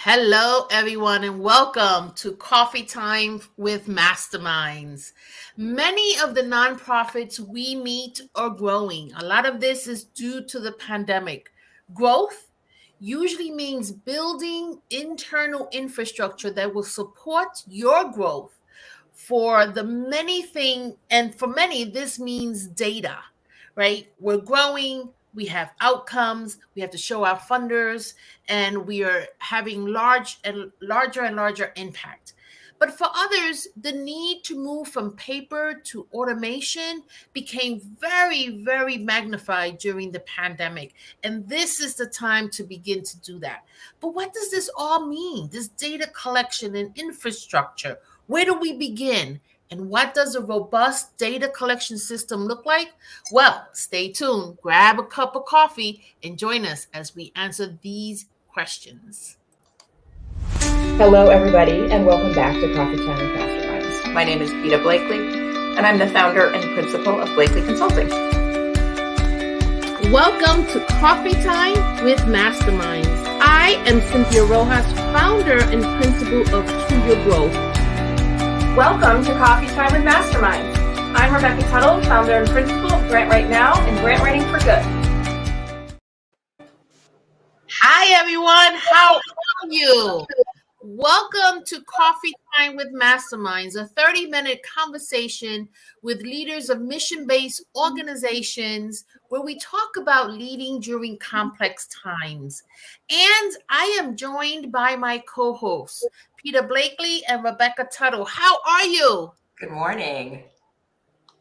Hello, everyone, and welcome to Coffee Time with Masterminds. Many of the nonprofits we meet are growing. A lot of this is due to the pandemic. Growth usually means building internal infrastructure that will support your growth. For the many thing, and for many, this means data, right? We're growing, we have outcomes, we have to show our funders, and we are having larger impact. But for others, the need to move from paper to automation became very magnified during the pandemic. And this is the time to begin to do that. But what does this all mean? This data collection and infrastructure. Where do we begin? And what does a robust data collection system look like? Well, stay tuned, grab a cup of coffee, and join us as we answer these questions. Hello, everybody, and welcome back to Coffee Time with Masterminds. My name is Peta Blakely, and I'm the founder and principal of Blakely Consulting. Welcome to Coffee Time with Masterminds. I am Cynthia Rojas, founder and principal of To Your Growth. Welcome to Coffee Time with Masterminds. I'm Rebecca Tuttle, founder and principal of Grant Right Now and Grant Writing for Good. Hi, everyone. How are you? Welcome to Coffee Time with Masterminds, a 30-minute conversation with leaders of mission-based organizations where we talk about leading during complex times. And I am joined by my co-hosts, Peta Blakely and Rebecca Tuttle. How are you? Good morning.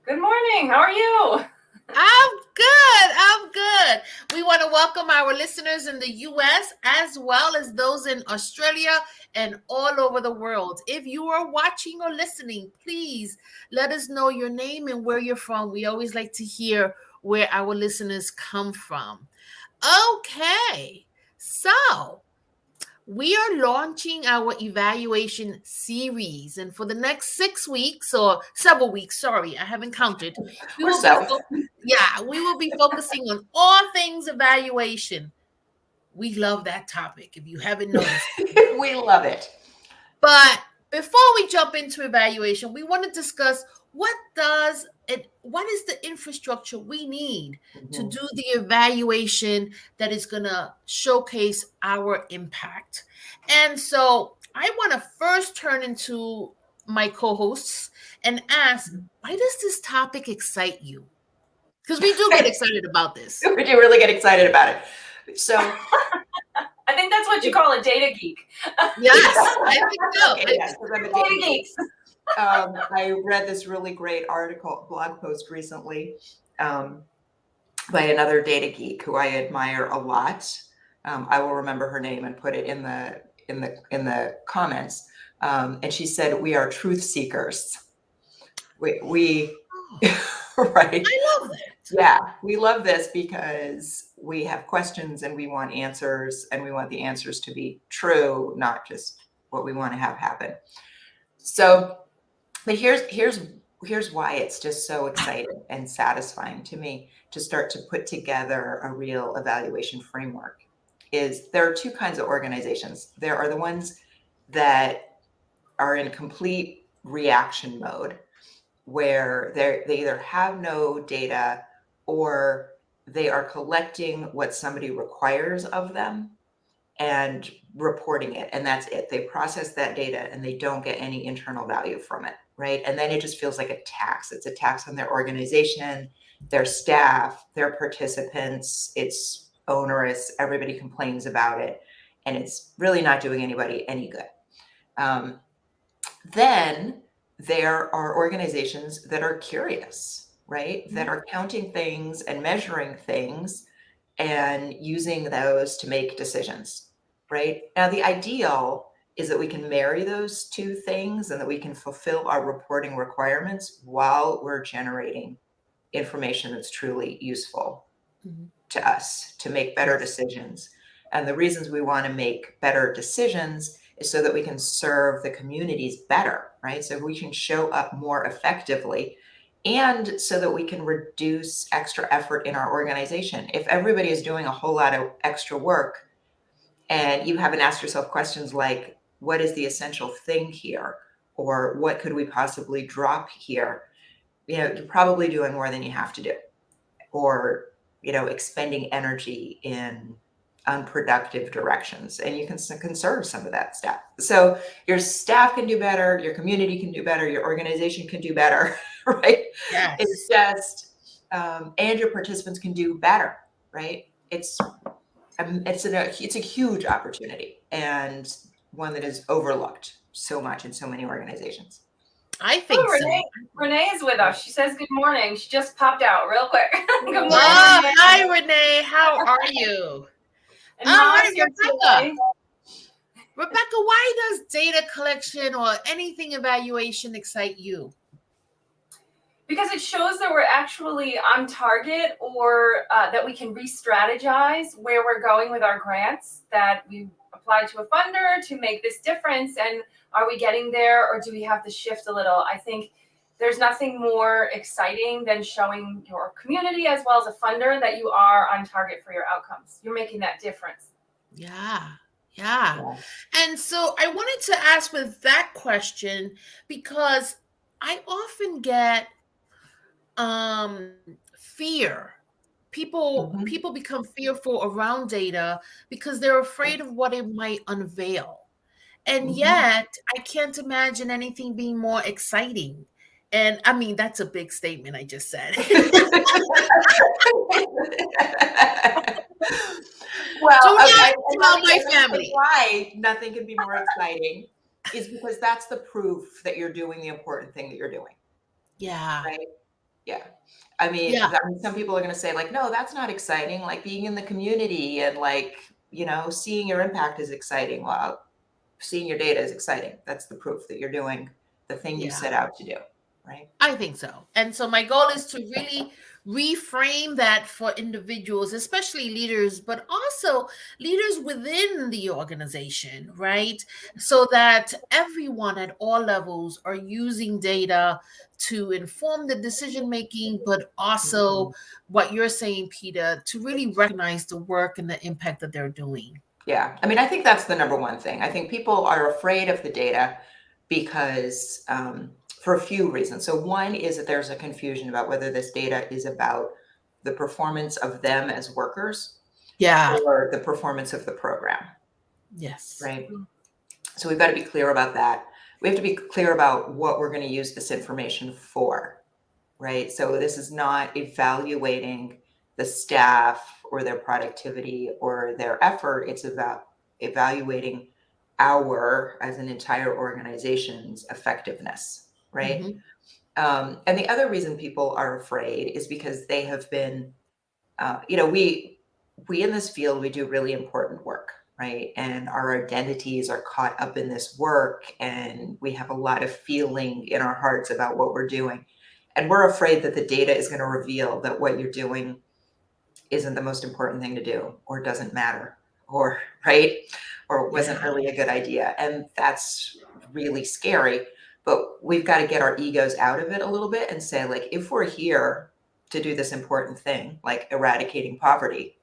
Good morning. How are you? I'm good. We want to welcome our listeners in the U.S. as well as those in Australia and all over the world. If you are watching or listening, please let us know your name and where you're from. We always like to hear where our listeners come from. Okay, so we are launching our evaluation series, and for the next 6 weeks or several weeks, sorry, I haven't counted. We will be focusing on all things evaluation. We love that topic, if you haven't noticed. We love it. But before we jump into evaluation, we want to discuss what is the infrastructure we need to do the evaluation that is going to showcase our impact. And so I want to first turn into my co-hosts and ask, why does this topic excite you? Because we do get excited about this. We do really get excited about it. So I think that's what you call a data geek. Yes, I think so. Okay, yes, I'm a Data data geek. geeks. I read this really great blog post recently by another data geek who I admire a lot. I will remember her name and put it in the comments. And she said, "We are truth seekers." We right. I love that. Yeah, we love this because we have questions and we want answers, and we want the answers to be true, not just what we want to have happen. So, but here's why it's just so exciting and satisfying to me to start to put together a real evaluation framework. Is there are two kinds of organizations. There are the ones that are in complete reaction mode, where they either have no data or they are collecting what somebody requires of them and reporting it, and that's it. They process that data and they don't get any internal value from it, right? And then it just feels like a tax. It's a tax on their organization, their staff, their participants. It's onerous. Everybody complains about it, and it's really not doing anybody any good. Then there are organizations that are curious, right? That are counting things and measuring things and using those to make decisions, right? Now, the ideal is that we can marry those two things and that we can fulfill our reporting requirements while we're generating information that's truly useful to us to make better decisions. And the reasons we want to make better decisions is so that we can serve the communities better, right? So we can show up more effectively, and so that we can reduce extra effort in our organization. If everybody is doing a whole lot of extra work, and you haven't asked yourself questions like, what is the essential thing here? Or what could we possibly drop here? You're probably doing more than you have to do, or, expending energy in unproductive directions, and you can conserve some of that stuff. So your staff can do better, your community can do better, your organization can do better, right? It's Yes. just, and your participants can do better, right? It's a huge opportunity, and one that is overlooked so much in so many organizations. I think Oh, so. Renee is with us. She says good morning. She just popped out real quick. Good morning. Oh, hi, Renee. How are you? And All Mom's right, here Rebecca. today. Rebecca, why does data collection or anything evaluation excite you? Because it shows that we're actually on target, or that we can re-strategize where we're going with our grants, that we applied to a funder to make this difference, and are we getting there, or do we have to shift a little? I think there's nothing more exciting than showing your community as well as a funder that you are on target for your outcomes. You're making that difference. Yeah. Yeah. And so I wanted to ask with that question, because I often get fear. People become fearful around data because they're afraid of what it might unveil. And yet, I can't imagine anything being more exciting. And I mean, that's a big statement I just said. Well, Do not I tell my family. why nothing can be more exciting is because that's the proof that you're doing the important thing that you're doing, Yeah. right? Yeah. I mean, Yeah. some people are going to say, like, no, that's not exciting. Like, being in the community and, like, seeing your impact is exciting. Well, seeing your data is exciting. That's the proof that you're doing the thing you Yeah. set out to do, right? I think so. And so my goal is to really reframe that for individuals, especially leaders, but also leaders within the organization, right? So that everyone at all levels are using data to inform the decision making, but also what you're saying, Peter, to really recognize the work and the impact that they're doing. Yeah. I mean, I think that's the number one thing. I think people are afraid of the data because, for a few reasons. So one is that there's a confusion about whether this data is about the performance of them as workers Yeah. or the performance of the program, Yes. right? So we've got to be clear about that. We have to be clear about what we're going to use this information for, right? So this is not evaluating the staff or their productivity or their effort. It's about evaluating as an entire organization's effectiveness, right? And the other reason people are afraid is because they have been, we in this field, we do really important work, right? And our identities are caught up in this work, and we have a lot of feeling in our hearts about what we're doing. And we're afraid that the data is going to reveal that what you're doing isn't the most important thing to do, or doesn't matter, or right, or wasn't really a good idea. And that's really scary. But we've got to get our egos out of it a little bit and say, like, if we're here to do this important thing, like eradicating poverty,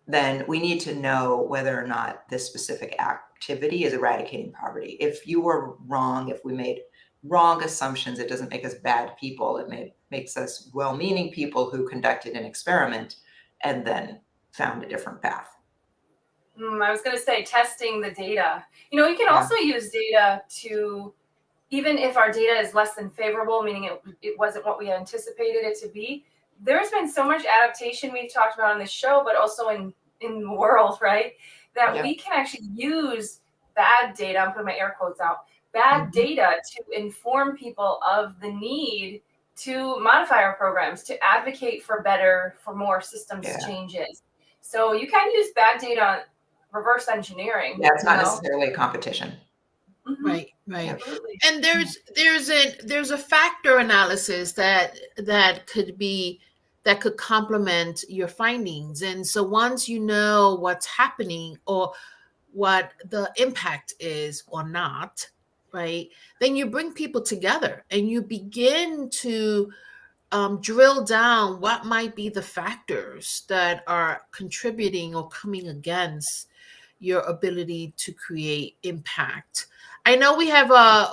then we need to know whether or not this specific activity is eradicating poverty. If you were wrong, if we made wrong assumptions, it doesn't make us bad people. It makes us well-meaning people who conducted an experiment and then found a different path. I was going to say testing the data. You can also use data to, even if our data is less than favorable, meaning it wasn't what we anticipated it to be, there's been so much adaptation we've talked about on this show, but also in the world, right? That we can actually use bad data, I'm putting my air quotes out, bad data to inform people of the need to modify our programs, to advocate for more systems changes. So you can use bad data, reverse engineering. Yeah, it's not necessarily a competition. Right. Absolutely. And there's a factor analysis that could complement your findings. And so once you know what's happening or what the impact is or not, right, then you bring people together and you begin to drill down what might be the factors that are contributing or coming against your ability to create impact. I know we have a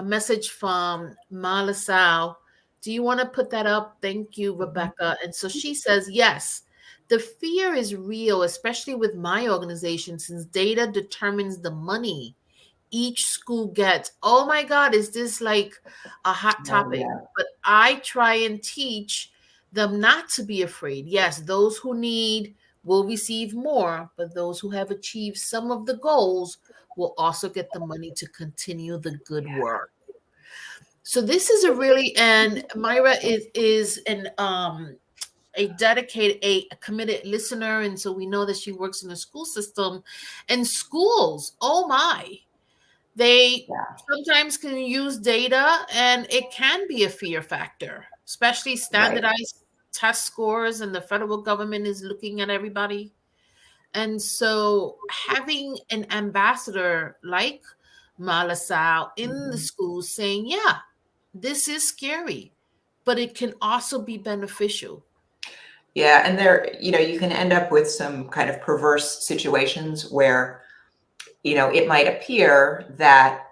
message from Malasau. Do you want to put that up? Thank you, Rebecca. And so she says, yes, the fear is real, especially with my organization, since data determines the money each school gets. Oh my God, is this like a hot Oh, topic? yeah. But I try and teach them not to be afraid. Yes, those who need will receive more, but those who have achieved some of the goals will also get the money to continue the good work. So this is a really, and Myra is an a dedicated, a committed listener, and so we know that she works in the school system. And schools, oh my, they Yeah. sometimes can use data and it can be a fear factor, especially Right. standardized test scores, and the federal government is looking at everybody. And so having an ambassador like Malasau in the Mhm. schools saying, yeah, this is scary, but it can also be beneficial. Yeah, and there, you can end up with some kind of perverse situations where, it might appear that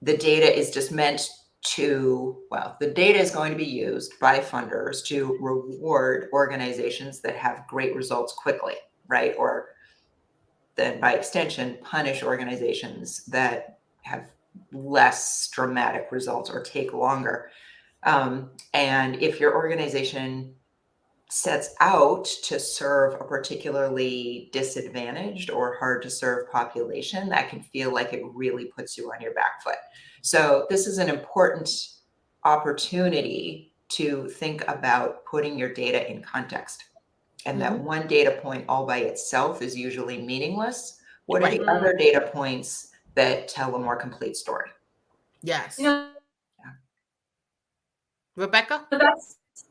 the data is just meant the data is going to be used by funders to reward organizations that have great results quickly, right? Or then by extension, punish organizations that have less dramatic results or take longer. And if your organization sets out to serve a particularly disadvantaged or hard to serve population, that can feel like it really puts you on your back foot. So this is an important opportunity to think about putting your data in context, and that one data point all by itself is usually meaningless. What are Right. the other data points that tell a more complete story? Yes. You know, Rebecca?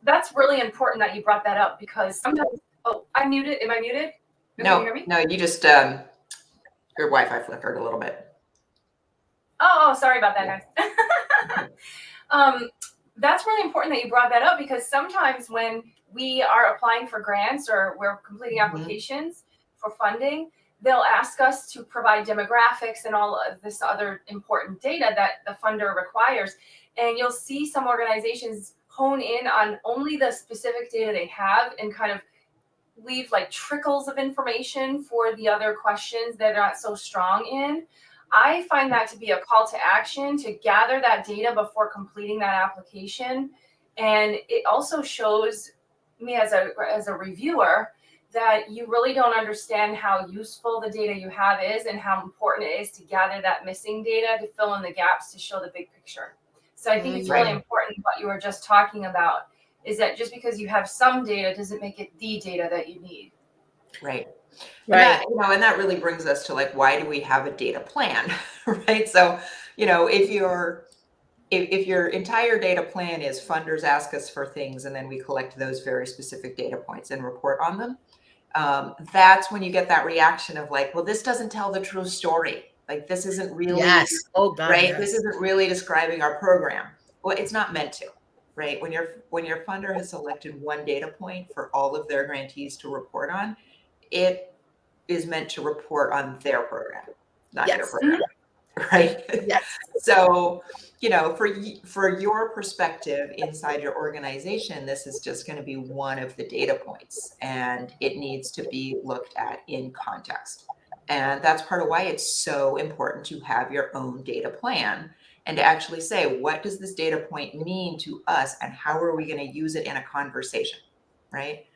that's really important that you brought that up, because sometimes, oh, I'm muted. Am I muted? Can you hear me? No, you just your Wi-Fi flickered a little bit. Oh, sorry about that, guys. That's really important that you brought that up, because sometimes when we are applying for grants or we're completing applications for funding, they'll ask us to provide demographics and all of this other important data that the funder requires. And you'll see some organizations hone in on only the specific data they have and kind of leave like trickles of information for the other questions that are not so strong in. I find that to be a call to action to gather that data before completing that application. And it also shows me as a reviewer that you really don't understand how useful the data you have is and how important it is to gather that missing data to fill in the gaps to show the big picture. So I think it's really important what you were just talking about, is that just because you have some data doesn't make it the data that you need. Right. Right. And that really brings us to like, why do we have a data plan? Right. So, if your entire data plan is funders ask us for things and then we collect those very specific data points and report on them, that's when you get that reaction of like, well, this doesn't tell the true story. Like, this isn't really, Yes. Oh God. right? Yes. This isn't really describing our program. Well, it's not meant to, right? When your funder has selected one data point for all of their grantees to report on, it is meant to report on their program, not your Yes. program, right? Yes. So, for your perspective inside your organization, this is just going to be one of the data points, and it needs to be looked at in context. And that's part of why it's so important to have your own data plan and to actually say, what does this data point mean to us and how are we going to use it in a conversation, right?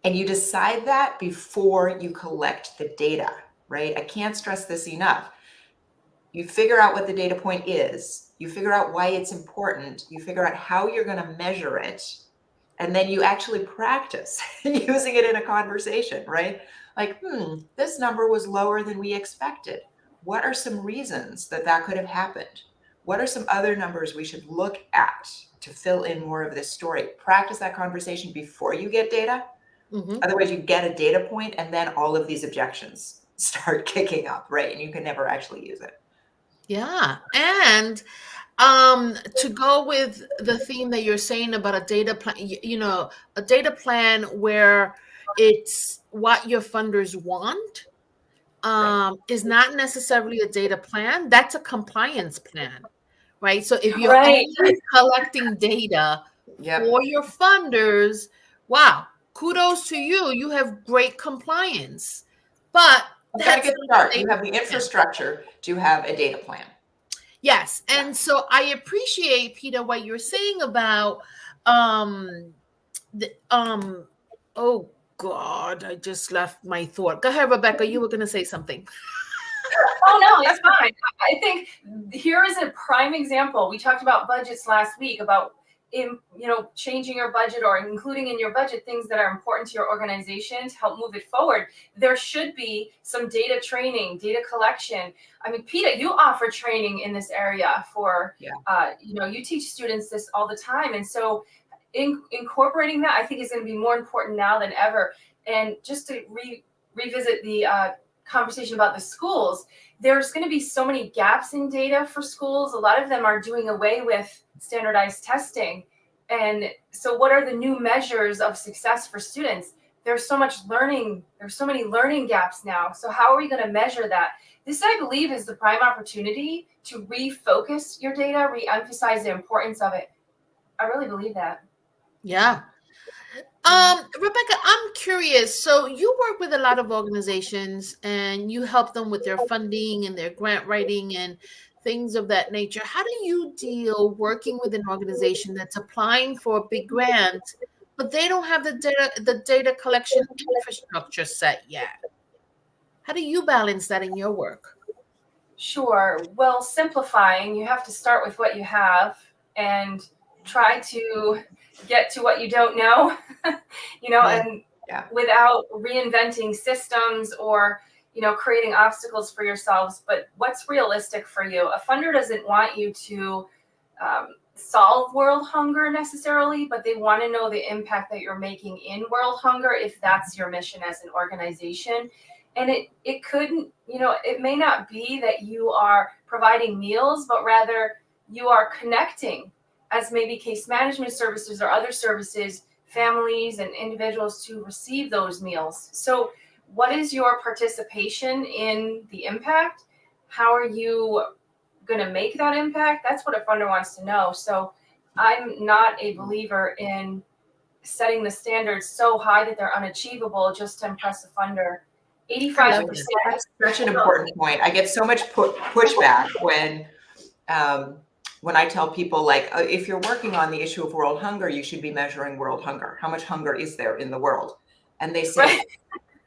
And you decide that before you collect the data, right? I can't stress this enough. You figure out what the data point is, you figure out why it's important, you figure out how you're going to measure it, and then you actually practice using it in a conversation, right? Like, this number was lower than we expected. What are some reasons that could have happened? What are some other numbers we should look at to fill in more of this story? Practice that conversation before you get data. Otherwise, you get a data point and then all of these objections start kicking up, right? And you can never actually use it. Yeah. And to go with the theme that you're saying about a data plan, a data plan where it's what your funders want, is not necessarily a data plan. That's a compliance plan, right? So if you're Right. only collecting data Yep. for your funders, wow, kudos to you. You have great compliance. But That's a that's good not a start. You data have the plan. infrastructure to have a data plan. Yes. And so I appreciate, Peter, what you're saying about the oh God, I just left my thought. Go ahead, Rebecca. You were gonna say something. Oh no, it's fine. I think here is a prime example. We talked about budgets last week, about changing your budget or including in your budget things that are important to your organization to help move it forward. There should be some data training, data collection. I mean, Peter, you offer training in this area for you teach students this all the time, and so incorporating that, I think, is going to be more important now than ever. And just to revisit the conversation about the schools, there's going to be so many gaps in data for schools. A lot of them are doing away with standardized testing. And so what are the new measures of success for students? There's so much learning. There's so many learning gaps now. So how are we going to measure that? This, I believe, is the prime opportunity to refocus your data, re-emphasize the importance of it. I really believe that. Yeah. Rebecca, I'm curious. So you work with a lot of organizations and you help them with their funding and their grant writing and things of that nature. How do you deal working with an organization that's applying for a big grant, but they don't have the data collection infrastructure set yet? How do you balance that in your work? Sure. Well, simplifying, you have to start with what you have and try to get to what you don't know, Yeah. and without reinventing systems or, creating obstacles for yourselves. But what's realistic for you? A funder doesn't want you to solve world hunger necessarily, but they want to know the impact that you're making in world hunger if that's your mission as an organization. And it couldn't, it may not be that you are providing meals, but rather you are connecting, as maybe case management services or other services, families and individuals to receive those meals. So what is your participation in the impact? How are you going to make that impact? That's what a funder wants to know. So I'm not a believer in setting the standards so high that they're unachievable just to impress a funder. 85%. That's such an important point. I get so much pushback when I tell people, like, if you're working on the issue of world hunger, you should be measuring world hunger. How much hunger is there in the world? And they say, right,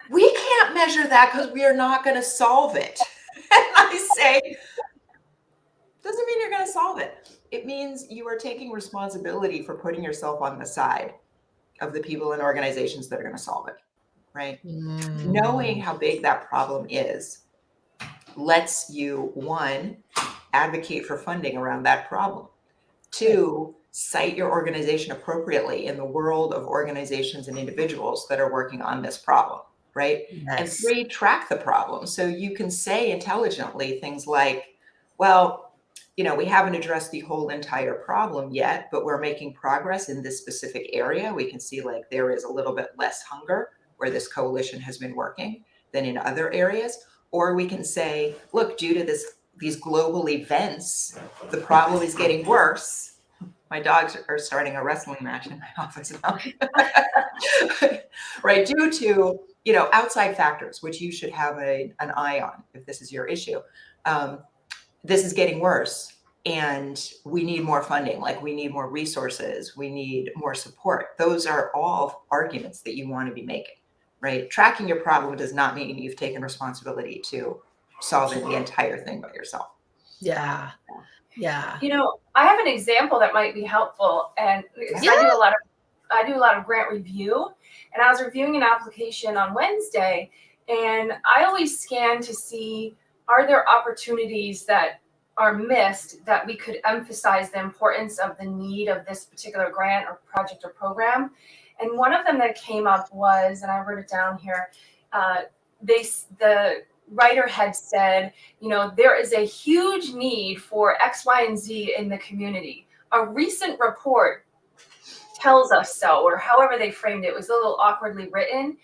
we can't measure that because we are not going to solve it. And I say, doesn't mean you're going to solve it. It means you are taking responsibility for putting yourself on the side of the people and organizations that are going to solve it, right? Knowing how big that problem is lets you, one, advocate for funding around that problem. Two, cite your organization appropriately in the world of organizations and individuals that are working on this problem, right? Yes. And three, track the problem. So you can say intelligently things like, well, we haven't addressed the whole entire problem yet, but we're making progress in this specific area. We can see, like, there is a little bit less hunger where this coalition has been working than in other areas. Or we can say, look, due to these global events, the problem is getting worse. My dogs are starting a wrestling match in my office now. Right, due to outside factors, which you should have an eye on if this is your issue. This is getting worse, and we need more funding. Like, we need more resources. We need more support. Those are all arguments that you want to be making, right? Tracking your problem does not mean you've taken responsibility to solving the entire thing by yourself. Yeah. I have an example that might be helpful, and I do a lot of grant review, and I was reviewing an application on Wednesday, and I always scan to see, are there opportunities that are missed that we could emphasize the importance of the need of this particular grant or project or program? And one of them that came up was, and I wrote it down here, the writer had said, there is a huge need for X, Y, and Z in the community. A recent report tells us so, or however they framed it. It was a little awkwardly written.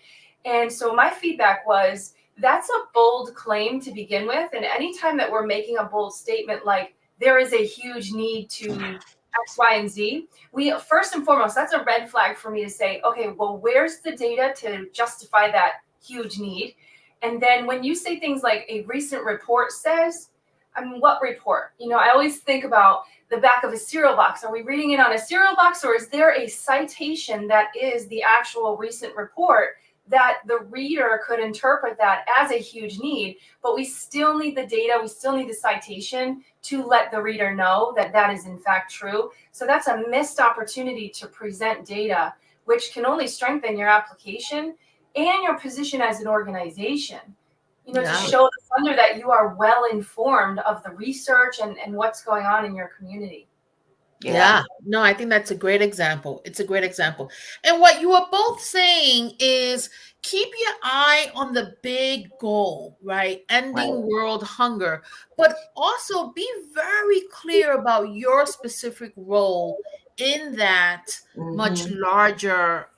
And so my feedback was, that's a bold claim to begin with. And anytime that we're making a bold statement like there is a huge need to X, Y, and Z, we first and foremost, that's a red flag for me to say, okay, well, where's the data to justify that huge need? And then when you say things like a recent report says, I mean, what report? You know, I always think about the back of a cereal box. Are we reading it on a cereal box, or is there a citation that is the actual recent report that the reader could interpret that as a huge need? But we still need the data, we still need the citation to let the reader know that that is in fact true. So that's a missed opportunity to present data, which can only strengthen your application and your position as an organization. You know, to Yeah. show the funder that you are well informed of the research and what's going on in your community. Yeah. No, I think that's a great example. It's a great example. And what you are both saying is keep your eye on the big goal, right? Ending Right. world hunger, but also be very clear about your specific role in that much Mhm. larger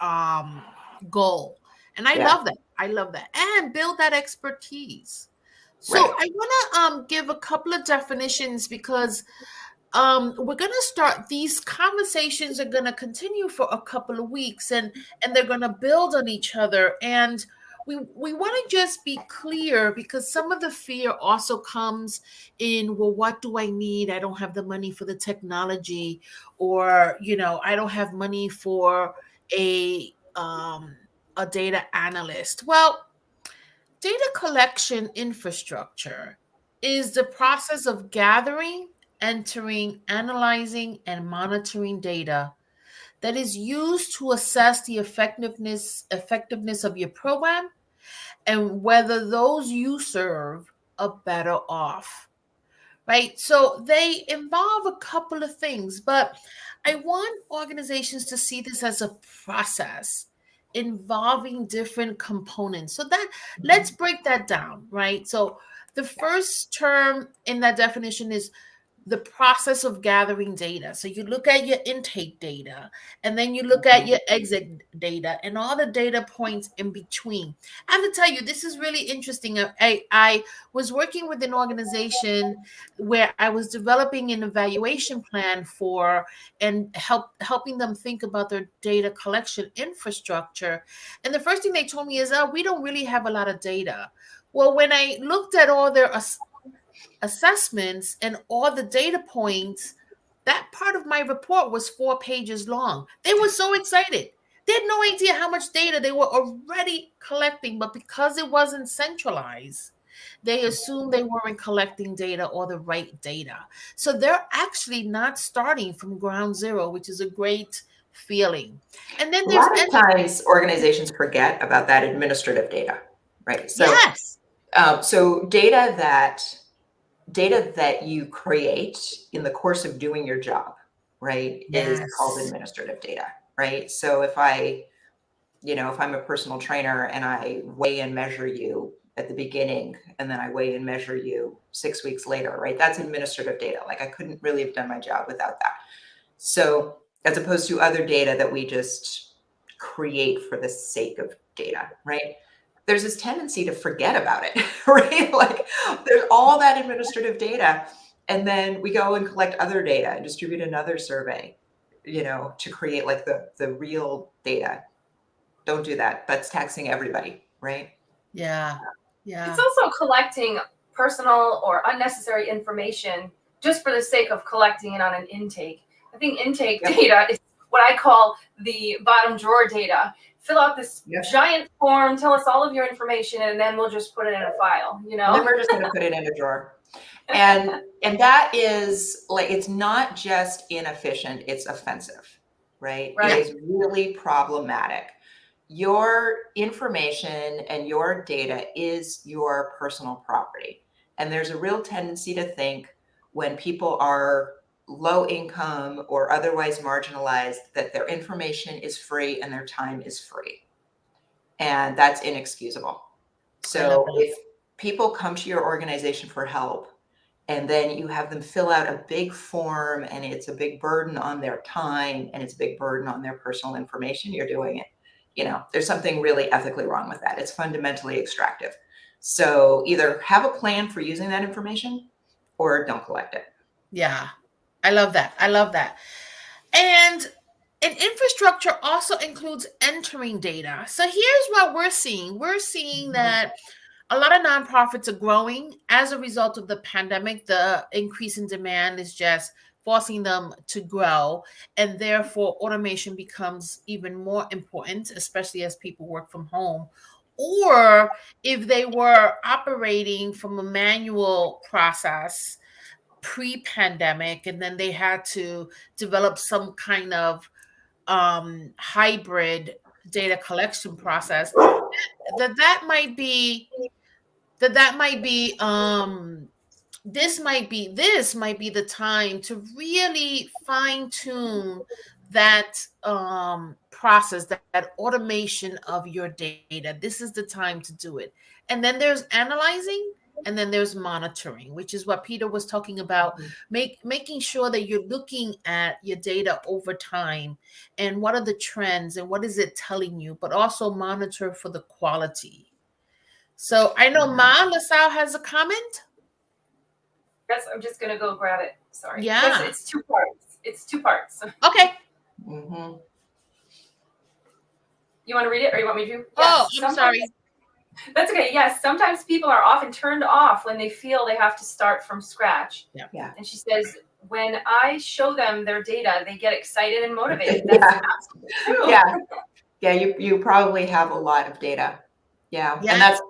goal. And I Yeah. love that. I love that. And build that expertise. So Right. I want to give a couple of definitions because we're going to start, these conversations are going to continue for a couple of weeks, and they're going to build on each other. And we want to just be clear, because some of the fear also comes in, well, what do I need? I don't have the money for the technology, or I don't have money for a data analyst. Well, data collection infrastructure is the process of gathering, entering, analyzing, and monitoring data that is used to assess the effectiveness of your program and whether those you serve are better off. Right? So they involve a couple of things, but I want organizations to see this as a process involving different components. So that, let's break that down, right? So the first term in that definition is the process of gathering data. So you look at your intake data, and then you look at your exit data and all the data points in between. I have to tell you, this is really interesting. I was working with an organization where I was developing an evaluation plan for, and helping them think about their data collection infrastructure. And the first thing they told me is, oh, we don't really have a lot of data. Well, when I looked at all their assessments and all the data points, that part of my report was 4 pages long. They were so excited. They had no idea how much data they were already collecting, but because it wasn't centralized, they assumed they weren't collecting data or the right data. So they're actually not starting from ground zero, which is a great feeling. And then A there's lot of times organizations forget about that administrative data, right? yes. So data that you create in the course of doing your job, right, is called Yes. administrative data, right? So if I'm a personal trainer and I weigh and measure you at the beginning, and then I weigh and measure you 6 weeks later, right? That's administrative data. Like, I couldn't really have done my job without that. So as opposed to other data that we just create for the sake of data, right? There's this tendency to forget about it, right? Like, there's all that administrative data, and then we go and collect other data and distribute another survey, to create like the real data. Don't do that. That's taxing everybody, right? Yeah. It's Yeah. also collecting personal or unnecessary information just for the sake of collecting it on an intake. I think intake Yep. data is what I call the bottom drawer data. Fill out this Yep. giant form, tell us all of your information, and then we'll just put it in a file, And then we're just going to put it in a drawer. And that is like, it's not just inefficient, it's offensive, right? Right. It is really problematic. Your information and your data is your personal property. And there's a real tendency to think, when people are low income or otherwise marginalized, that their information is free and their time is free. And that's inexcusable. I love So that. if people come to your organization for help, and then you have them fill out a big form, and it's a big burden on their time, and it's a big burden on their personal information, you're doing it. There's something really ethically wrong with that. It's fundamentally extractive. So either have a plan for using that information or don't collect it. Yeah. I love that. I love that. And infrastructure also includes entering data. So here's what we're seeing. We're seeing that a lot of nonprofits are growing as a result of the pandemic. The increase in demand is just forcing them to grow. And therefore, automation becomes even more important, especially as people work from home. Or if they were operating from a manual process pre-pandemic, and then they had to develop some kind of hybrid data collection process, that might be this might be the time to really fine tune that process, that automation of your data. This is the time to do it. And then there's analyzing, and then there's monitoring, which is what Peter was talking about, making sure that you're looking at your data over time and what are the trends and what is it telling you, but also monitor for the quality. So I know Ma LaSalle has a comment. Yes, I'm just gonna go grab it. Sorry. Yeah. It's 2 parts. It's 2 parts. Okay. Mm-hmm. You want to read it, or you want me to? Oh, I'm sorry. That's okay. Yes, sometimes people are often turned off when they feel they have to start from scratch. Yeah. And she says, when I show them their data, they get excited and motivated. That's absolutely true. Yeah. You probably have a lot of data. Yeah. Yes. And that's,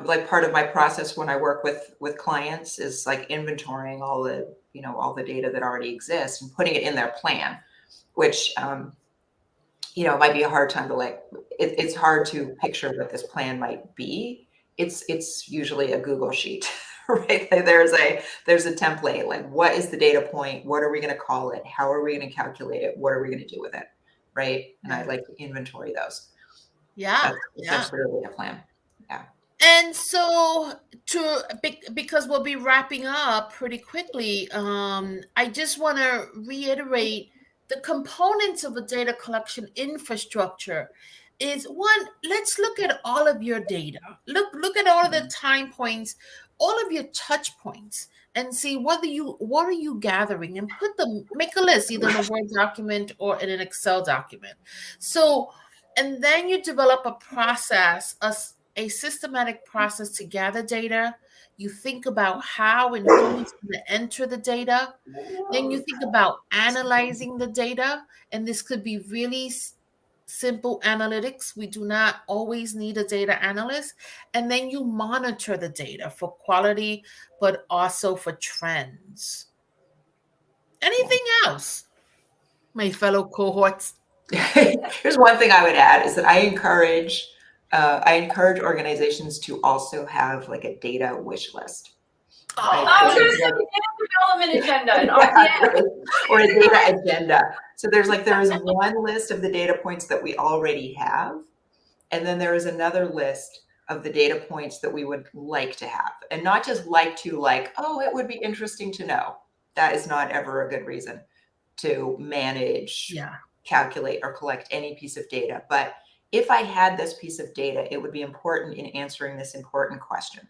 like part of my process when I work with clients is like inventorying all the data that already exists and putting it in their plan, which, might be a hard time to it's hard to picture what this plan might be. It's usually a Google sheet, right? There's a template, like what is the data point? What are we going to call it? How are we going to calculate it? What are we going to do with it? Right. And I like to inventory those. Yeah. That's really a plan. Yeah. And so because we'll be wrapping up pretty quickly, I just want to reiterate the components of a data collection infrastructure is one, let's look at all of your data. Look at all of the time points, all of your touch points, and see what are you gathering, and make a list either in a Word document or in an Excel document. So, and then you develop a process, a systematic process to gather data. You think about how and who's going to enter the data. Then you think about analyzing the data. And this could be really simple analytics. We do not always need a data analyst. And then you monitor the data for quality, but also for trends. Anything else, my fellow cohorts? Here's one thing I would add is that I encourage organizations to also have like a data wish list. Right? I was going to say development agenda, an RPM. Or a data agenda. So there is one list of the data points that we already have, and then there is another list of the data points that we would like to have, and not just oh, it would be interesting to know. That is not ever a good reason to manage, calculate, or collect any piece of data. But if I had this piece of data, it would be important in answering this important question,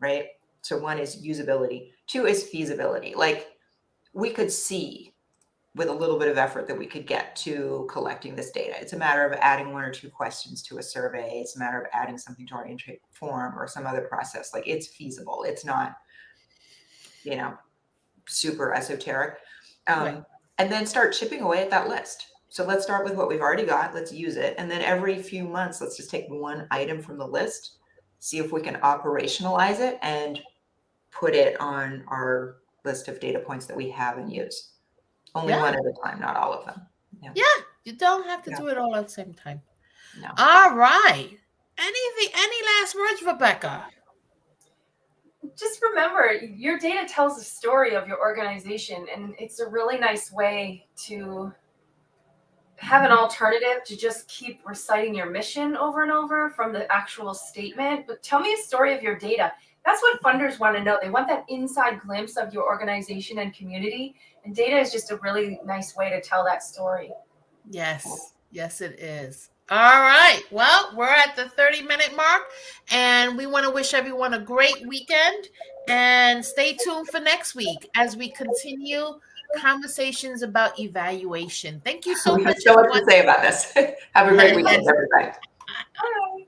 right? So one is usability. 2 is feasibility. Like we could see with a little bit of effort that we could get to collecting this data. It's a matter of adding 1 or 2 questions to a survey. It's a matter of adding something to our intake form or some other process. Like it's feasible. It's not, super esoteric. Right. And then start chipping away at that list. So let's start with what we've already got. Let's use it. And then every few months, let's just take one item from the list, see if we can operationalize it and put it on our list of data points that we have and use. Only one at a time, not all of them. Yeah, you don't have to do it all at the same time. No. All right. Any last words, Rebecca? Just remember, your data tells a story of your organization, and it's a really nice way to have an alternative to just keep reciting your mission over and over from the actual statement. But tell me a story of your data. That's what funders want to know. They want that inside glimpse of your organization and community. And data is just a really nice way to tell that story. Yes. Yes, it is. All right. Well, we're at the 30-minute mark, and we want to wish everyone a great weekend. And stay tuned for next week as we continue conversations about evaluation. Thank you so We have much, so much everyone. to say about this. Have a great weekend, Yes. everybody. Bye.